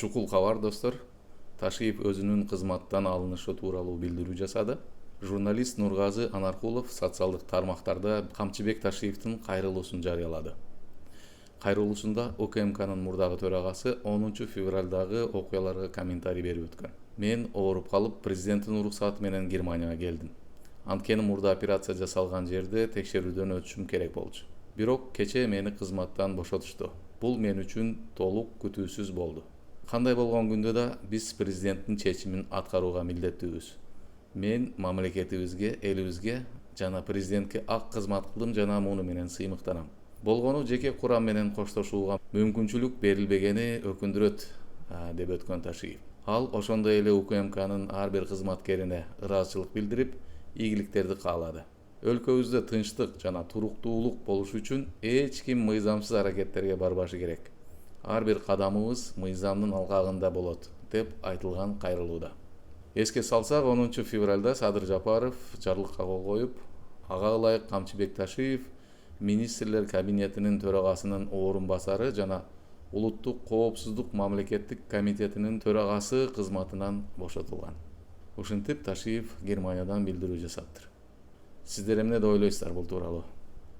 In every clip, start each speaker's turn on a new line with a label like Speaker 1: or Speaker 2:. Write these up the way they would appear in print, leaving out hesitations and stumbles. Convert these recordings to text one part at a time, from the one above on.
Speaker 1: Чукул кабар достор. Ташиев өзүнүн кызматтан алынышы тууралуу билдирүү жасады. Журналист Нургазы Анаркулов социалдык тармактарда Камчыбек Ташиевдин кайрылуусун жарыялады. Кайрылуусунда УКМКнын мурдагы төрагасы 10 февралдагы окуяларга комментарий берип өткөн. Мен ооруп калып, президенттин уруксаты менен Германияга келдим. Анткени мурда операция жасалган жерде текшерүүдөн өтүшүм керек болчу. Бирок кечээ мени кызматтан бошотушту. Бул мен үчүн толук күтүүсүз болду. Кандай болгон күндө да биз президенттин чечимин аткарууга милдеттүүбүз. Мен мамлекетибизге, элибизге жана президентке ак кызмат кылдым жана муну менен сыймыктанам. Болгону жеке курам менен коштошууга мүмкүнчүлүк берилбегени өкүндүрөт, деп өткөн Ташиев. Ал ошондой эле УКМКнын ар бир кызматкерине ыраазычылык билдирип, ийгиликтерди каалады. Өлкөбүздө тынчтык жана туруктуулук болуш үчүн эч ким мыйзамсыз аракеттерге барбашы керек. Ар бир кадамыбыз мыйзамдын алкагында болот, деп айтылган кайрылууда. Эске салсак, 10 февралда Садыр Жапаров жарлыкка кол коюп, ага ылайык Камчыбек Ташиев министрлер кабинетинин төрагасынын орун басары жана улуттук коопсуздук мамлекеттик комитетинин төрагасы кызматынан бошотулган. Ушинтип Ташиев Германиядан билдирүү жасаптыр. Сиздер эмне деп ойлойсуздар бул тууралуу?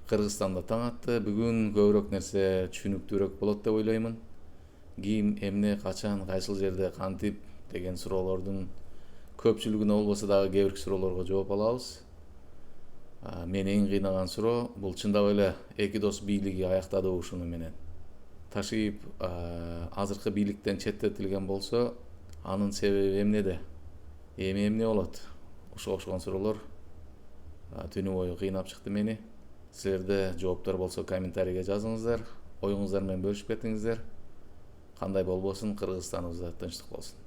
Speaker 1: Кыргызстанда таң атты. Бүгүн көбүрөөк нерсе түшүнүктүүрөөк болот деп ойлоймун. Ким, эмне, качан, кайсыл жерде, кантип деген суроолордун көпчүлүгүнө болбосо дагы кээ бир суроолорго жооп алабыз. Мени эң кыйнаган суроо бул чындап эле эки дос бийлиги аяктады ушуну менен. Ташиев азыркы бийликтен четтетилген болсо, анын себеби эмнеде? Эмне болот? Ушуга окшогон суроолор түнү бою кыйнап чыкты мени. Силерде жооптор болсо комментарийге жазыңыздар, оюңуздар менен бөлүшүп кетиңиздер. Кандай болбосун, Кыргызстаныбызда тынчтык болсун.